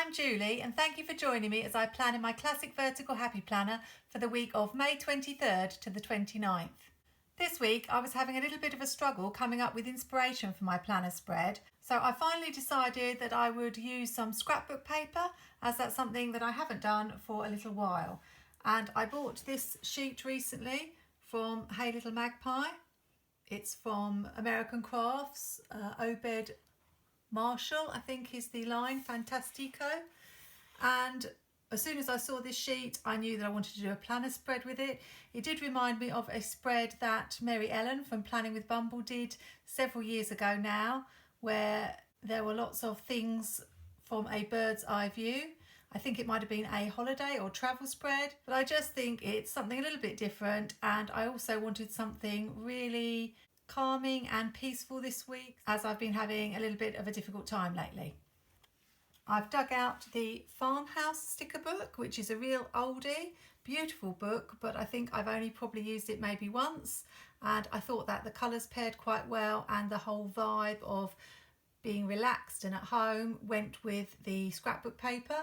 I'm Julie and thank you for joining me as I plan in my classic vertical happy planner for the week of May 23rd to the 29th. This week I was having a little bit of a struggle coming up with inspiration for my planner spread, so I finally decided that I would use some scrapbook paper, as that's something that I haven't done for a little while. And I bought this sheet recently from Hey Little Magpie. It's from American Crafts, Obed Marshall, I think is the line, Fantastico. And as soon as I saw this sheet, I knew that I wanted to do a planner spread with it. It did remind me of a spread that Mary Ellen from Planning with Bumble did several years ago now, where there were lots of things from a bird's eye view. I think it might have been a holiday or travel spread, but I just think it's something a little bit different, and I also wanted something really calming and peaceful this week, as I've been having a little bit of a difficult time lately. I've dug out the Farmhouse Sticker book, which is a real oldie, beautiful book, but I think I've only probably used it maybe once, and I thought that the colours paired quite well and the whole vibe of being relaxed and at home went with the scrapbook paper.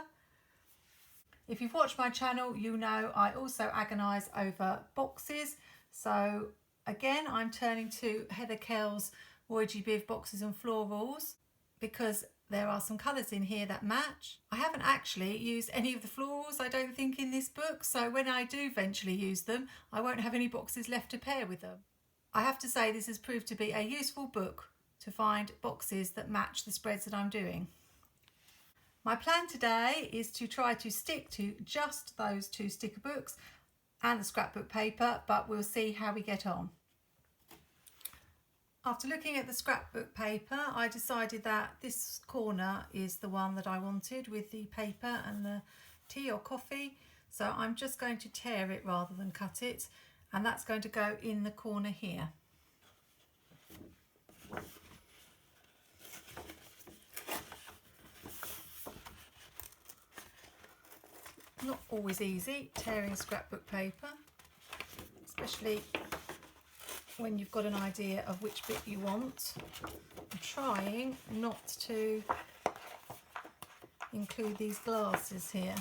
If you've watched my channel, you know I also agonise over boxes, so again I'm turning to Heather Kell's ROYGBIV boxes and florals because there are some colours in here that match. I haven't actually used any of the florals, I don't think, in this book, so when I do eventually use them, I won't have any boxes left to pair with them. I have to say this has proved to be a useful book to find boxes that match the spreads that I'm doing. My plan today is to try to stick to just those two sticker books and the scrapbook paper, but we'll see how we get on. After looking at the scrapbook paper, I decided that this corner is the one that I wanted with the paper and the tea or coffee. So I'm just going to tear it rather than cut it, and that's going to go in the corner here. Not always easy tearing scrapbook paper, especially when you've got an idea of which bit you want. I'm trying not to include these glasses here.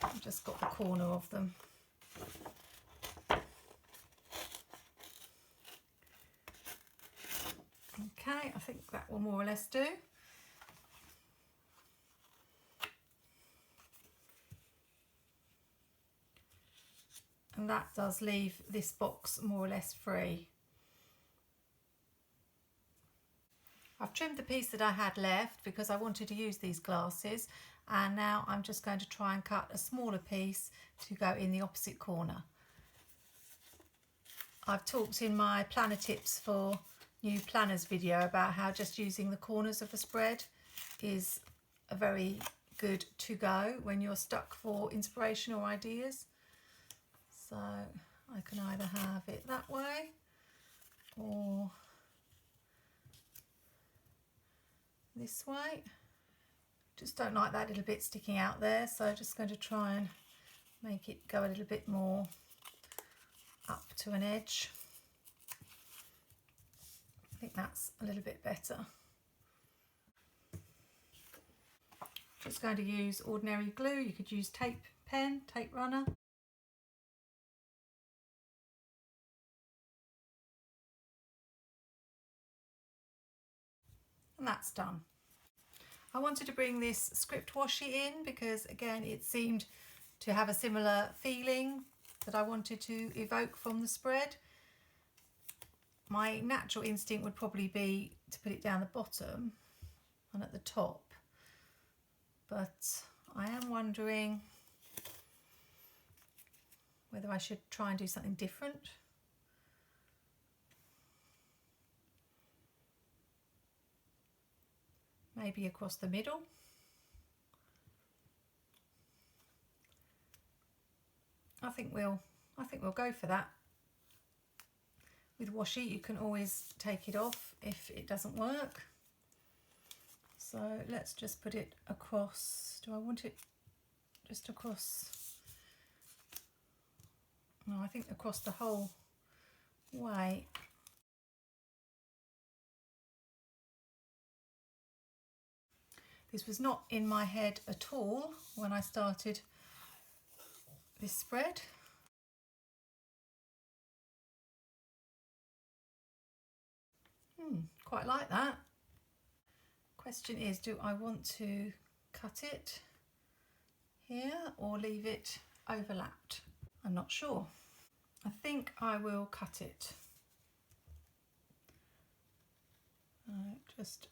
I've just got the corner of them. Okay, I think that will more or less do. And that does leave this box more or less free. I've trimmed the piece that I had left because I wanted to use these glasses, and now I'm just going to try and cut a smaller piece to go in the opposite corner. I've talked in my planner tips for new planners video about how just using the corners of a spread is a very good to go when you're stuck for inspiration or ideas. So I can either have it that way or this way. Just don't like that little bit sticking out there, so I'm just going to try and make it go a little bit more up to an edge. I think that's a little bit better. Just going to use ordinary glue. You could use tape pen, tape runner. And that's done. I wanted to bring this script washi in because again it seemed to have a similar feeling that I wanted to evoke from the spread. My natural instinct would probably be to put it down the bottom and at the top, but I am wondering whether I should try and do something different. Maybe across the middle. I think we'll go for that. With washi you can always take it off if it doesn't work. So let's just put it across. Do I want it just across? No, I think across the whole way. This was not in my head at all when I started this spread. Quite like that. Question is, do I want to cut it here or leave it overlapped? I'm not sure. I think I will cut it. Just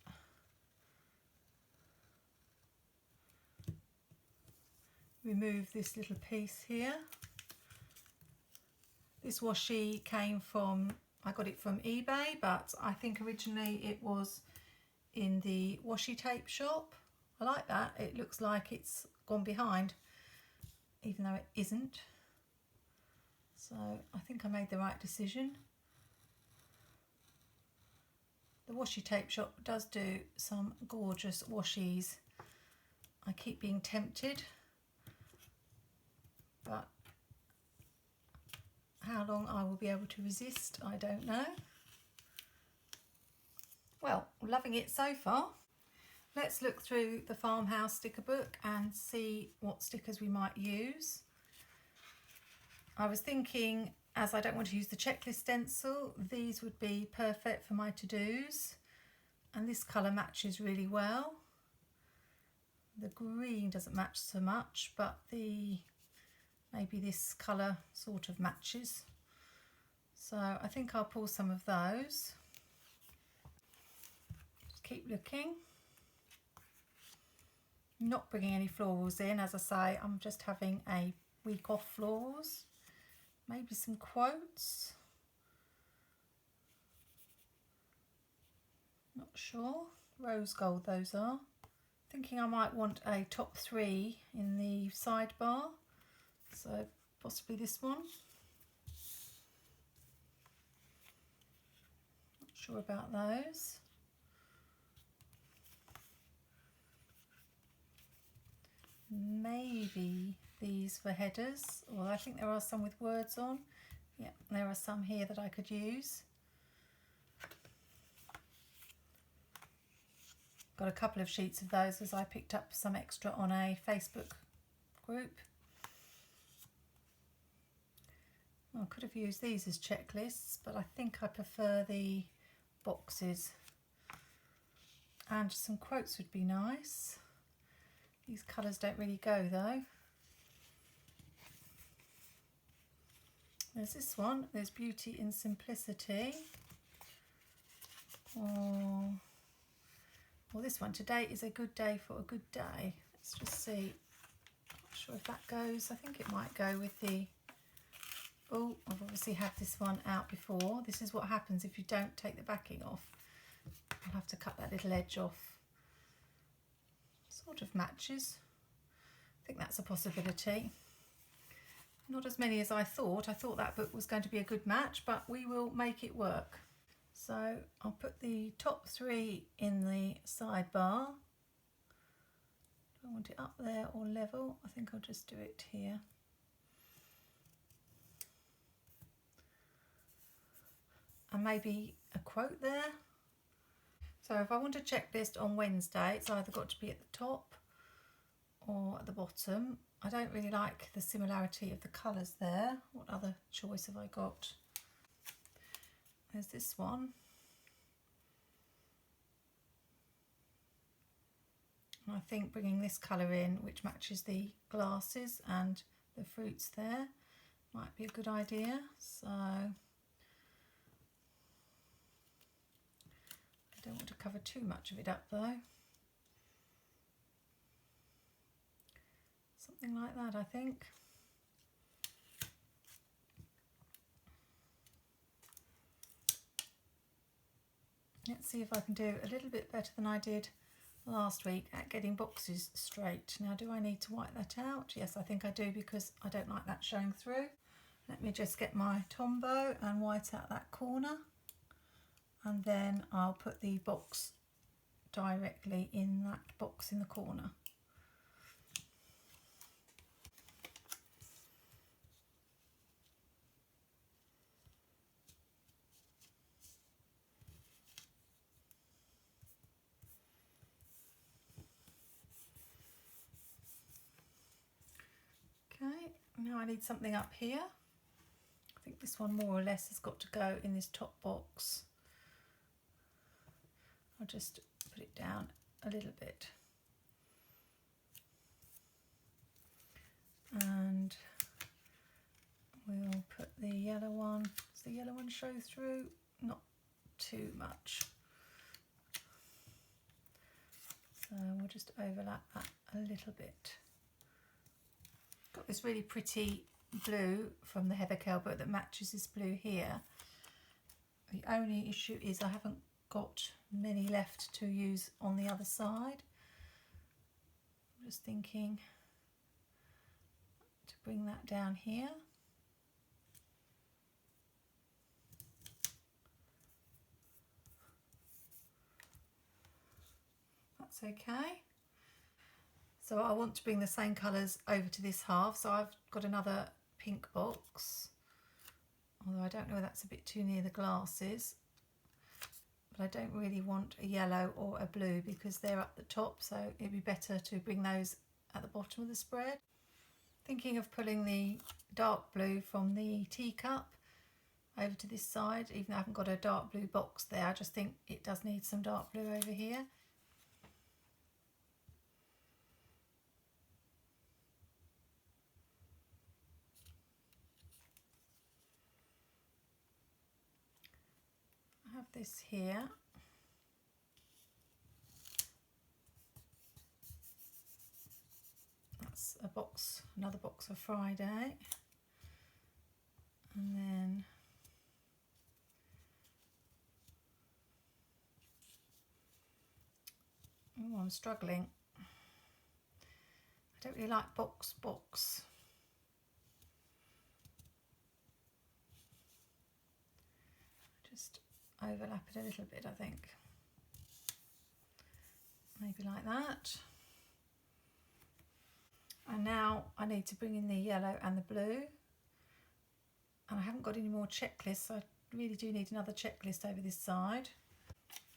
remove this little piece here. This washi came from, I got it from eBay, but I think originally it was in the washi tape shop. I like that. It looks like it's gone behind, even though it isn't. So I think I made the right decision. The washi tape shop does do some gorgeous washies. I keep being tempted, but how long I will be able to resist, I don't know. Well, loving it so far. Let's look through the Farmhouse sticker book and see what stickers we might use. I was thinking, as I don't want to use the checklist stencil, these would be perfect for my to-dos, and this colour matches really well. The green doesn't match so much, but maybe this colour sort of matches. So I think I'll pull some of those. Just keep looking. Not bringing any florals in, as I say, I'm just having a week off florals. Maybe some quotes. Not sure. Rose gold those are. Thinking I might want a top 3 in the sidebar. So possibly this one. Not sure about those. Maybe these for headers, or I think there are some with words on. Yeah, there are some here that I could use. Got a couple of sheets of those as I picked up some extra on a Facebook group. Well, I could have used these as checklists, but I think I prefer the boxes. And some quotes would be nice. These colours don't really go though. There's this one, there's Beauty in Simplicity. Or well, this one, today is a good day for a good day. Let's just see. Not sure if that goes. I think it might go with the, oh, I've obviously had this one out before. This is what happens if you don't take the backing off. I'll have to cut that little edge off. Sort of matches. I think that's a possibility. Not as many as I thought. I thought that book was going to be a good match, but we will make it work. So I'll put the top 3 in the sidebar. Do I want it up there or level? I think I'll just do it here. And maybe a quote there. So if I want a checklist on Wednesday, it's either got to be at the top or at the bottom. I don't really like the similarity of the colours there. What other choice have I got? There's this one. And I think bringing this colour in, which matches the glasses and the fruits there, might be a good idea. So I don't want to cover too much of it up though. Something like that, I think. Let's see if I can do a little bit better than I did last week at getting boxes straight. Now, do I need to white that out? Yes, I think I do, because I don't like that showing through. Let me just get my Tombow and white out that corner, and then I'll put the box directly in that box in the corner. Now I need something up here. I think this one more or less has got to go in this top box. I'll just put it down a little bit. And we'll put the yellow one. Does the yellow one show through? Not too much. So we'll just overlap that a little bit. Got this really pretty blue from the Heather Kell book that matches this blue here. The only issue is I haven't got many left to use on the other side. I'm just thinking to bring that down here. That's okay. So I want to bring the same colours over to this half, so I've got another pink box, although I don't know whether that's a bit too near the glasses, but I don't really want a yellow or a blue because they're at the top, so it'd be better to bring those at the bottom of the spread. Thinking of pulling the dark blue from the teacup over to this side, even though I haven't got a dark blue box there. I just think it does need some dark blue over here. I have this here. That's a box, another box for Friday. And then oh, I'm struggling. I don't really like box. Just overlap it a little bit, I think. Maybe like that. And now I need to bring in the yellow and the blue. And I haven't got any more checklists, so I really do need another checklist over this side.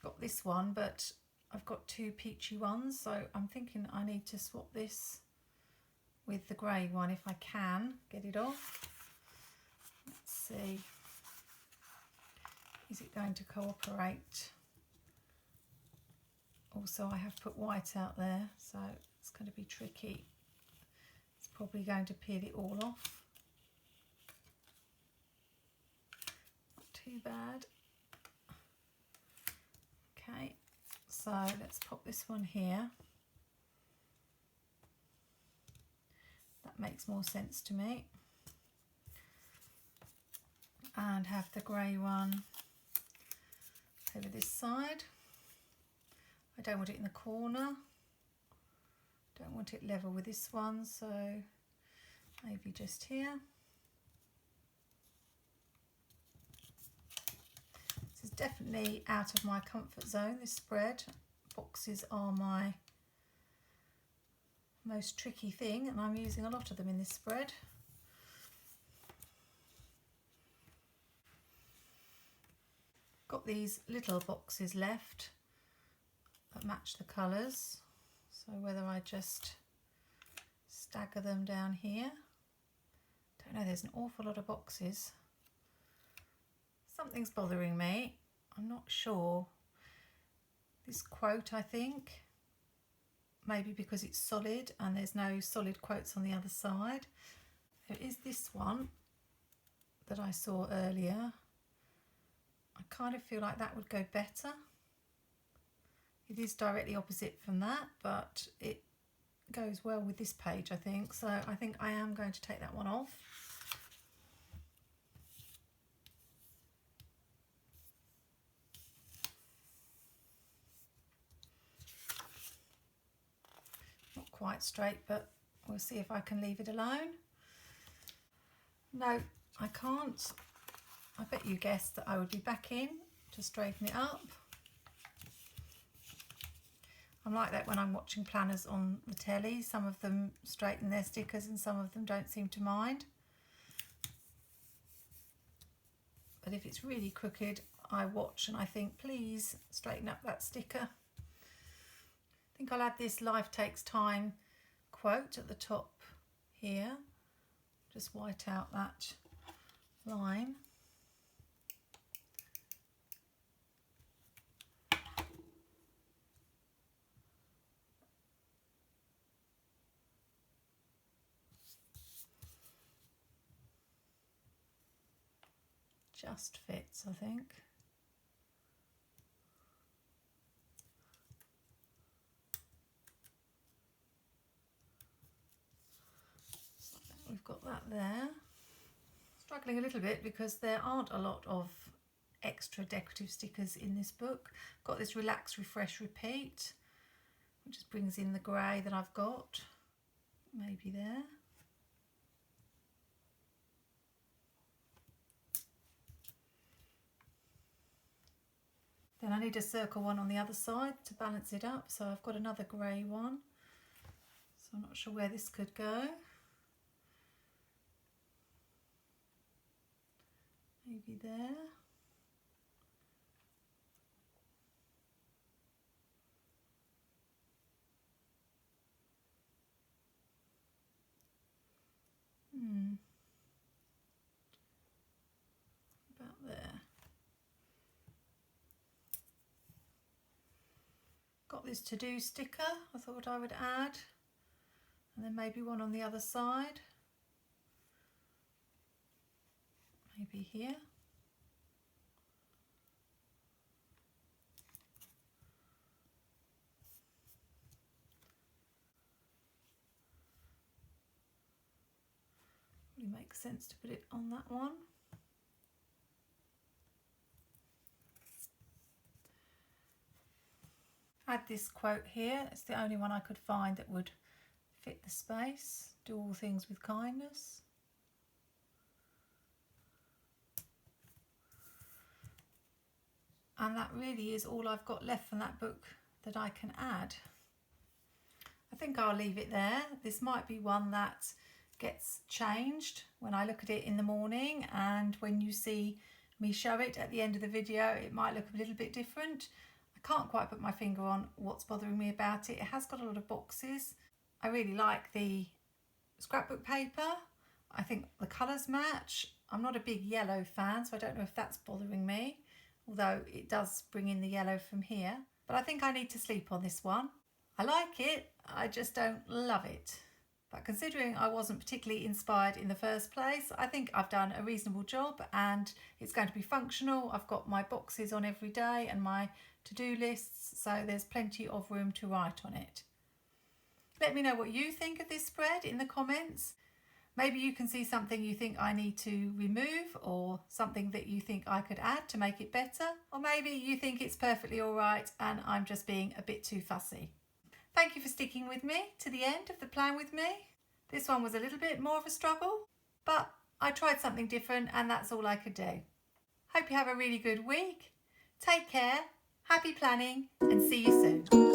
Got this one, but I've got two peachy ones, so I'm thinking I need to swap this with the grey one if I can get it off. Let's see. Is it going to cooperate? Also, I have put white out there, so it's going to be tricky. It's probably going to peel it all off. Not too bad. Okay, so let's pop this one here. That makes more sense to me. And have the grey one over this side. I don't want it in the corner. Don't want it level with this one, so maybe just here. This is definitely out of my comfort zone, this spread. Boxes are my most tricky thing, and I'm using a lot of them in this spread. Got these little boxes left that match the colours, so whether I just stagger them down here. Don't know, there's an awful lot of boxes. Something's bothering me, I'm not sure. This quote, I think, maybe because it's solid and there's no solid quotes on the other side. There is this one that I saw earlier. I kind of feel like that would go better. It is directly opposite from that, but it goes well with this page, I think. So I think I am going to take that one off. Not quite straight, but we'll see if I can leave it alone. No, I can't. I bet you guessed that I would be back in to straighten it up. I'm like that when I'm watching planners on the telly. Some of them straighten their stickers and some of them don't seem to mind. But if it's really crooked, I watch and I think, please straighten up that sticker. I think I'll add this "Life takes time" quote at the top here. just white out that line. Just fits, I think. So we've got that there. Struggling a little bit because there aren't a lot of extra decorative stickers in this book. Got this Relax, Refresh, Repeat, which just brings in the grey that I've got. Maybe there. Then I need a circle one on the other side to balance it up, so I've got another grey one. So I'm not sure where this could go. Maybe there. About there. Got this to-do sticker I thought I would add, and then maybe one on the other side, maybe here. Probably makes sense to put it on that one. Add this quote here, it's the only one I could find that would fit the space. Do all things with kindness. And that really is all I've got left from that book that I can add. I think I'll leave it there. This might be one that gets changed when I look at it in the morning, and when you see me show it at the end of the video it might look a little bit different. I can't quite put my finger on what's bothering me about it. It has got a lot of boxes. I really like the scrapbook paper. I think the colours match. I'm not a big yellow fan, so I don't know if that's bothering me, although it does bring in the yellow from here. But I think I need to sleep on this one. I like it, I just don't love it. But considering I wasn't particularly inspired in the first place, I think I've done a reasonable job and it's going to be functional. I've got my boxes on every day and my to-do lists, so there's plenty of room to write on it. Let me know what you think of this spread in the comments. Maybe you can see something you think I need to remove, or something that you think I could add to make it better. Or maybe you think it's perfectly all right and I'm just being a bit too fussy. Thank you for sticking with me to the end of the Plan With Me. This one was a little bit more of a struggle, but I tried something different and that's all I could do. Hope you have a really good week. Take care, happy planning, and see you soon.